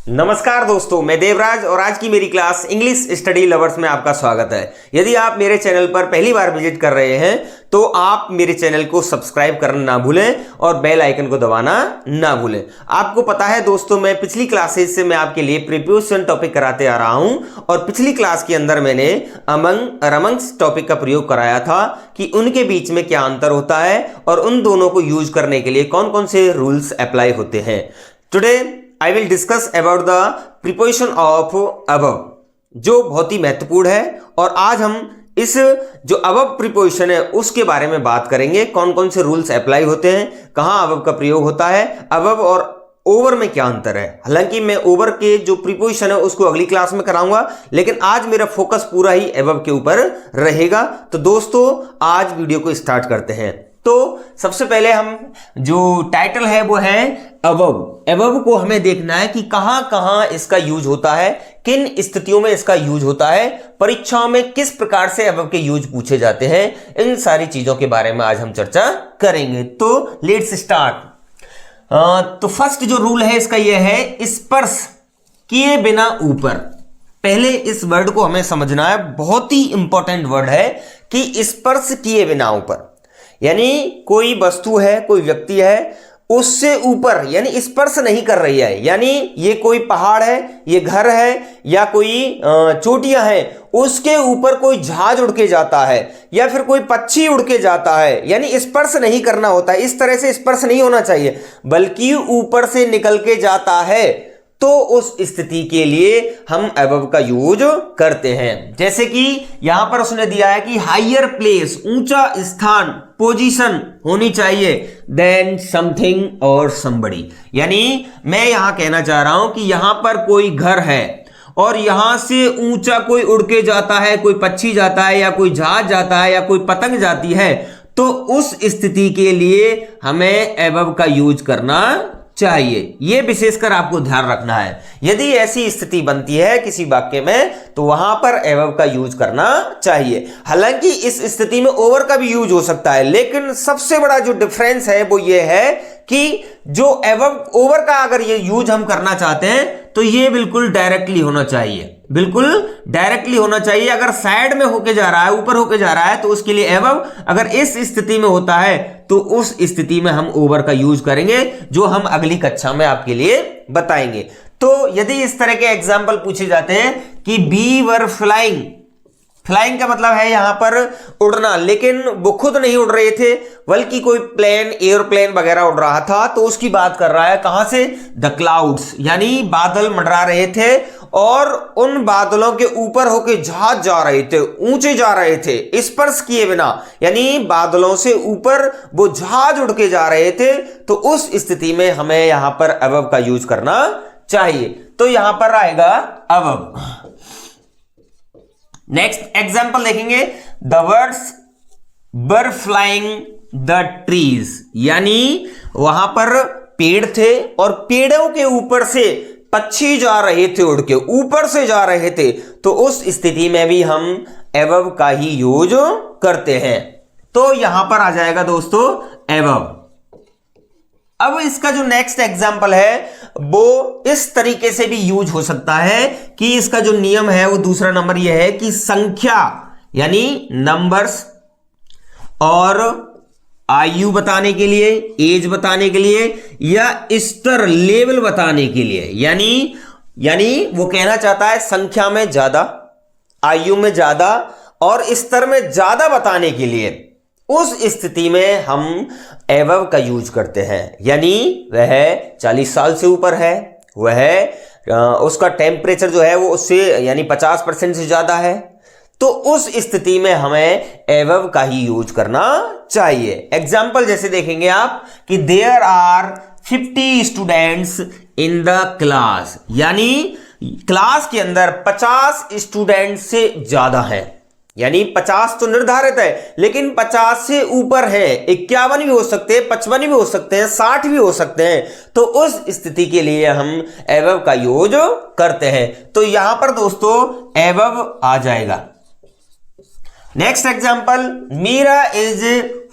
नमस्कार दोस्तों, मैं देवराज और आज की मेरी क्लास इंग्लिश स्टडी लवर्स में आपका स्वागत है। यदि आप मेरे चैनल पर पहली बार विजिट कर रहे हैं तो आप मेरे चैनल को सब्सक्राइब करना ना भूलें और बेल आइकन को दबाना ना भूलें। आपको पता है दोस्तों, मैं पिछली क्लासेस से मैं आपके लिए प्रीपोजिशन टॉपिक कराते आ रहा हूं और पिछली क्लास के अंदर मैंने अमंग और अमंग्स टॉपिक का प्रयोग कराया था कि उनके बीच में क्या अंतर होता है और उन दोनों को यूज करने के लिए कौन कौन से रूल्स अप्लाई होते हैं। Today I will discuss about the preposition of above, जो बहुत ही महत्वपूर्ण है। और आज हम इस जो above preposition है उसके बारे में बात करेंगे, कौन कौन से रूल्स अप्लाई होते हैं, कहाँ above का प्रयोग होता है, above और ओवर में क्या अंतर है। हालांकि मैं ओवर के जो प्रीपोजिशन है उसको अगली क्लास में कराऊंगा, लेकिन आज मेरा फोकस पूरा ही above के ऊपर रहेगा। तो दोस्तों आज वीडियो को स्टार्ट करते हैं। तो सबसे पहले हम जो टाइटल है वो है अबव। अबव को हमें देखना है कि कहां कहां इसका यूज होता है, किन स्थितियों में इसका यूज होता है, परीक्षाओं में किस प्रकार से अबव के यूज पूछे जाते हैं। इन सारी चीजों के बारे में आज हम चर्चा करेंगे। तो लेट्स स्टार्ट। तो फर्स्ट जो रूल है इसका यह है स्पर्श किए बिना ऊपर। पहले इस वर्ड को हमें समझना है, बहुत ही इंपॉर्टेंट वर्ड है कि स्पर्श किए बिना ऊपर, यानी कोई वस्तु है, कोई व्यक्ति है, उससे ऊपर यानी स्पर्श नहीं कर रही है। यानी ये कोई पहाड़ है, ये घर है या कोई चोटियां हैं, उसके ऊपर कोई जहाज उड़ के जाता है या फिर कोई पक्षी उड़ के जाता है, यानी स्पर्श नहीं करना होता है। इस तरह से स्पर्श नहीं होना चाहिए, बल्कि ऊपर से निकल के जाता है, तो उस स्थिति के लिए हम अबव का यूज करते हैं। जैसे कि यहां पर उसने दिया है कि हायर प्लेस, ऊंचा स्थान, पोजीशन होनी चाहिए देन समथिंग और समबडी। यानी मैं यहां कहना चाह रहा हूं कि यहां पर कोई घर है और यहां से ऊंचा कोई उड़ के जाता है, कोई पक्षी जाता है या कोई जहाज जाता है या कोई पतंग जाती है, तो उस स्थिति के लिए हमें अबव का यूज करना चाहिए। यह विशेषकर आपको ध्यान रखना है। यदि ऐसी स्थिति बनती है किसी वाक्य में तो वहां पर अबव का यूज करना चाहिए। हालांकि इस स्थिति में ओवर का भी यूज हो सकता है, लेकिन सबसे बड़ा जो डिफरेंस है वो ये है कि जो अबव ओवर का अगर ये यूज हम करना चाहते हैं तो ये बिल्कुल डायरेक्टली होना चाहिए, बिल्कुल डायरेक्टली होना चाहिए। अगर साइड में होके जा रहा है, ऊपर होके जा रहा है, तो उसके लिए अबव। अगर इस स्थिति में होता है तो उस स्थिति में हम ओवर का यूज करेंगे, जो हम अगली कक्षा में आपके लिए बताएंगे। तो यदि इस तरह के एग्जाम्पल पूछे जाते हैं कि बी वर फ्लाइंग, फ्लाइंग का मतलब है यहां पर उड़ना, लेकिन वो खुद नहीं उड़ रहे थे बल्कि कोई प्लेन, एयरप्लेन वगैरह उड़ रहा था, तो उसकी बात कर रहा है कहां से, द क्लाउड्स, यानी बादल मंडरा रहे थे और उन बादलों के ऊपर होके जहाज जा रहे थे, ऊंचे जा रहे थे स्पर्श किए बिना, यानी बादलों से ऊपर वो जहाज उड़ के जा रहे थे। तो उस स्थिति में हमें यहां पर अबव का यूज करना चाहिए। तो यहां पर आएगा अबव। नेक्स्ट एग्जाम्पल देखेंगे, the words were flying the trees, यानी वहां पर पेड़ थे और पेड़ों के ऊपर से पक्षी जा रहे थे, उड़ के ऊपर से जा रहे थे, तो उस स्थिति में भी हम अबव का ही यूज करते हैं। तो यहां पर आ जाएगा दोस्तों अबव। अब इसका जो नेक्स्ट एग्जाम्पल है वो इस तरीके से भी यूज हो सकता है कि इसका जो नियम है वो दूसरा नंबर ये है कि संख्या यानी नंबर्स और आयु बताने के लिए, एज बताने के लिए या स्तर लेवल बताने के लिए, यानी वो कहना चाहता है संख्या में ज्यादा, आयु में ज्यादा और स्तर में ज्यादा बताने के लिए, उस स्थिति में हम अबव का यूज करते हैं। यानी वह 40 साल से ऊपर है, वह उसका टेम्परेचर जो है वो उससे यानी 50% से ज्यादा है, तो उस स्थिति में हमें अबव का ही यूज करना चाहिए। एग्जाम्पल जैसे देखेंगे आप कि there are 50 students in the class, यानी क्लास के अंदर 50 स्टूडेंट से ज्यादा है, यानी 50 तो निर्धारित है लेकिन 50 से ऊपर है, 51 भी हो सकते हैं, 55 भी हो सकते हैं, 60 भी हो सकते हैं, तो उस स्थिति के लिए हम अबव का यूज करते हैं। तो यहां पर दोस्तों अबव आ जाएगा। नेक्स्ट एग्जांपल, मीरा इज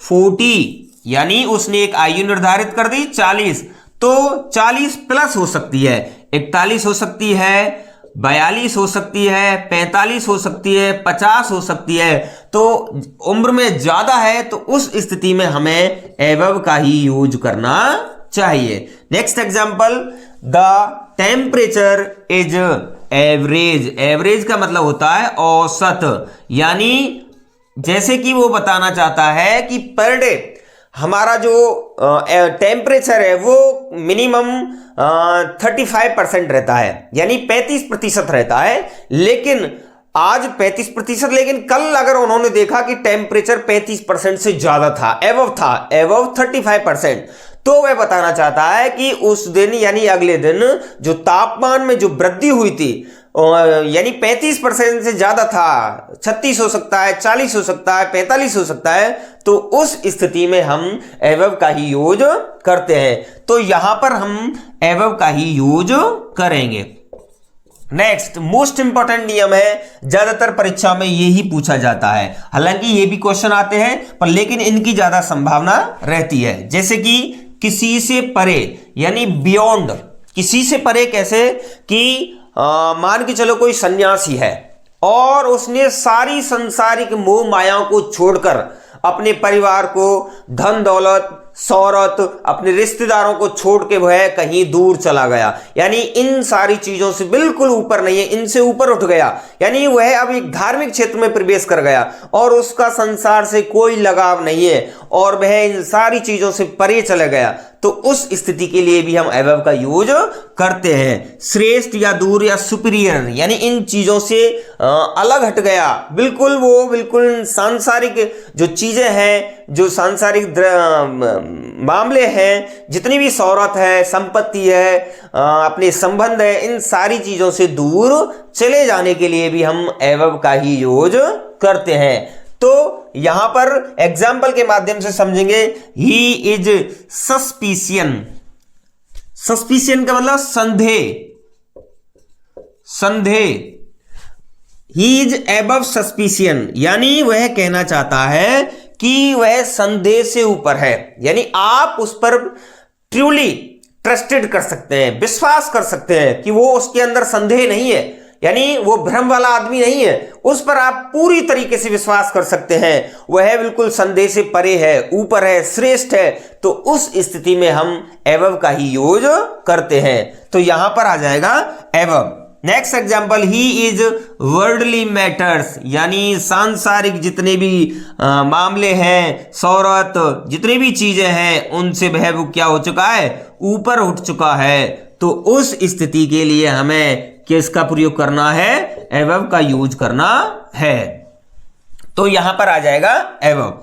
40, यानी उसने एक आयु निर्धारित कर दी 40, तो 40 प्लस हो सकती है, 41 हो सकती है, 42 हो सकती है, 45 हो सकती है, 50 हो सकती है। तो उम्र में ज्यादा है तो उस स्थिति में हमें एबव का ही यूज करना चाहिए। Next example, the temperature is average. Average का मतलब होता है औसत, यानी जैसे कि वो बताना चाहता है कि पर डे हमारा जो टेम्परेचर है वो मिनिमम 35% रहता है, यानी 35% रहता है। लेकिन आज 35%, लेकिन कल अगर उन्होंने देखा कि टेम्परेचर 35% से ज्यादा था, एबव 35%, तो वह बताना चाहता है कि उस दिन यानी अगले दिन जो तापमान में जो वृद्धि हुई थी यानी 35% से ज्यादा था, 36 हो सकता है, 40 हो सकता है, 45 हो सकता है, तो उस स्थिति में हम एबव का ही यूज करते हैं। तो यहां पर हम एबव का ही यूज करेंगे। नेक्स्ट मोस्ट इंपॉर्टेंट नियम है, ज्यादातर परीक्षा में यही पूछा जाता है, हालांकि ये भी क्वेश्चन आते हैं पर लेकिन इनकी ज्यादा संभावना रहती है। जैसे कि किसी से परे, यानी बियॉन्ड। किसी से परे कैसे कि मान के चलो कोई सन्यासी है और उसने सारी सांसारिक मोह मायाओं को छोड़कर अपने परिवार को, धन दौलत, शौहरत, अपने रिश्तेदारों को छोड़ के वह कहीं दूर चला गया, यानी इन सारी चीजों से बिल्कुल ऊपर नहीं है, इनसे ऊपर उठ गया, यानी वह अब एक धार्मिक क्षेत्र में प्रवेश कर गया और उसका संसार से कोई लगाव नहीं है और वह इन सारी चीजों से परे चला गया, तो उस स्थिति के लिए भी हम एबव का यूज करते हैं। श्रेष्ठ या दूर या सुपीरियर, यानी इन चीजों से अलग हट गया, बिल्कुल वो बिल्कुल सांसारिक जो चीजें हैं, जो सांसारिक मामले हैं, जितनी भी शौहरत है, संपत्ति है, अपने संबंध है, इन सारी चीजों से दूर चले जाने के लिए भी हम एबव का ही यूज करते हैं। तो यहां पर एग्जाम्पल के माध्यम से समझेंगे। He is suspicion. सस्पिशियन का मतलब संदेह, ही इज एबव सस्पिशियन, यानी वह कहना चाहता है कि वह संदेह से ऊपर है, यानी आप उस पर ट्रूली ट्रस्टेड कर सकते हैं, विश्वास कर सकते हैं कि वो उसके अंदर संदेह नहीं है, यानी वो भ्रम वाला आदमी नहीं है, उस पर आप पूरी तरीके से विश्वास कर सकते हैं, वह बिल्कुल संदेह से परे है, ऊपर है, श्रेष्ठ है। तो उस स्थिति में हम एबव का ही यूज करते हैं। तो यहां पर आ जाएगा above. Next example, he is worldly matters, यानी सांसारिक जितने भी मामले हैं, शौहरत, जितनी भी चीजें हैं, उनसे वह क्या हो चुका है, ऊपर उठ चुका है। तो उस स्थिति के लिए हमें किसका प्रयोग करना है, एबव का यूज करना है। तो यहां पर आ जाएगा एबव।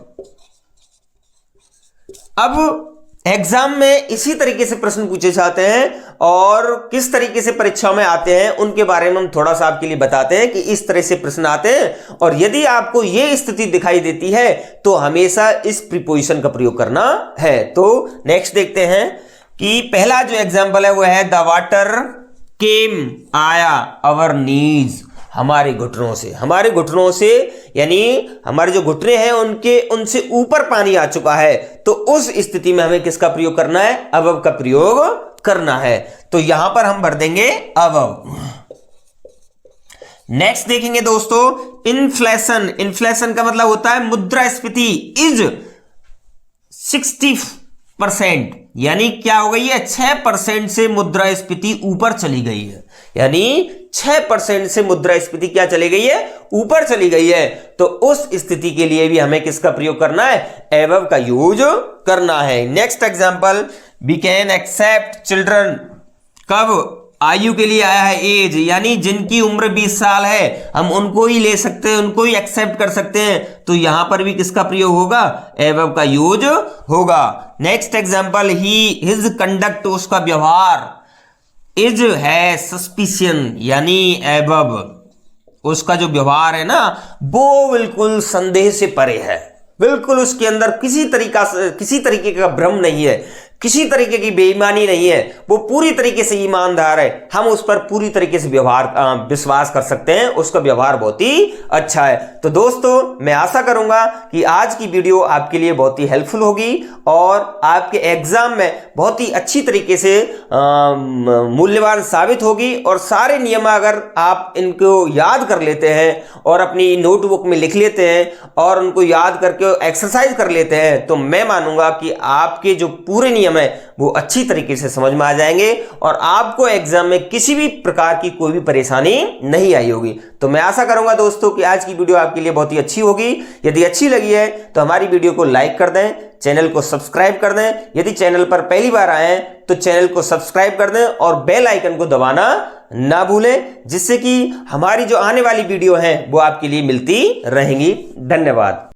अब एग्जाम में इसी तरीके से प्रश्न पूछे जाते हैं और किस तरीके से परीक्षा में आते हैं उनके बारे में हम थोड़ा सा आपके लिए बताते हैं कि इस तरह से प्रश्न आते हैं। और यदि आपको यह स्थिति दिखाई देती है तो हमेशा इस प्रीपोजिशन का प्रयोग करना है। तो नेक्स्ट देखते हैं कि पहला जो एग्जाम्पल है वो है द वाटर केम, आया, अवर नीज, हमारे घुटनों से, हमारे घुटनों से, यानी हमारे जो घुटने हैं उनसे ऊपर पानी आ चुका है। तो उस स्थिति में हमें किसका प्रयोग करना है, अबव का प्रयोग करना है। तो यहां पर हम भर देंगे अबव। नेक्स्ट देखेंगे दोस्तों, इन्फ्लेशन। इन्फ्लेशन का मतलब होता है मुद्रास्फीति इज 60%, यानी क्या हो गई है, 6% से मुद्रास्फीति ऊपर चली गई है, यानी 6% से मुद्रास्फीति क्या चली गई है, ऊपर चली गई है। तो उस स्थिति के लिए भी हमें किसका प्रयोग करना है, एबव का यूज करना है। Next example, we can accept children, कब, आयु के लिए आया है एज, यानी जिनकी उम्र 20 साल है हम उनको ही ले सकते हैं, उनको ही एक्सेप्ट कर सकते हैं। तो यहां पर भी किसका प्रयोग होगा, एबव का यूज होगा। नेक्स्ट एग्जांपल, हिज कंडक्ट, उसका व्यवहार, इज है सस्पिशियन, यानी एबव, उसका जो व्यवहार है ना वो बिल्कुल संदेह से परे है, बिल्कुल उसके अंदर किसी तरीके का भ्रम नहीं है, किसी तरीके की बेईमानी नहीं है, वो पूरी तरीके से ईमानदार है, हम उस पर पूरी तरीके से विश्वास कर सकते हैं, उसका व्यवहार बहुत ही अच्छा है। तो दोस्तों मैं आशा करूंगा कि आज की वीडियो आपके लिए बहुत ही हेल्पफुल होगी और आपके एग्जाम में बहुत ही अच्छी तरीके से मूल्यवान साबित होगी। और सारे नियम अगर आप इनको याद कर लेते हैं और अपनी नोटबुक में लिख लेते हैं और उनको याद करके एक्सरसाइज कर लेते हैं, तो मैं मानूंगा कि आपके जो पूरे नियम है वो अच्छी तरीके से समझ में आ जाएंगे और आपको एग्जाम में किसी भी प्रकार की कोई भी परेशानी नहीं आई होगी। तो मैं आशा करूंगा दोस्तों कि आज की वीडियो आपके लिए बहुत ही अच्छी होगी। यदि अच्छी लगी है तो हमारी वीडियो को लाइक कर दें, चैनल को सब्सक्राइब कर दें। यदि चैनल पर पहली बार आए हैं तो चैनल को सब्सक्राइब कर दें और बेल आइकन को दबाना ना भूलें, जिससे कि हमारी जो आने वाली वीडियो है वो आपके लिए मिलती रहेंगी। धन्यवाद।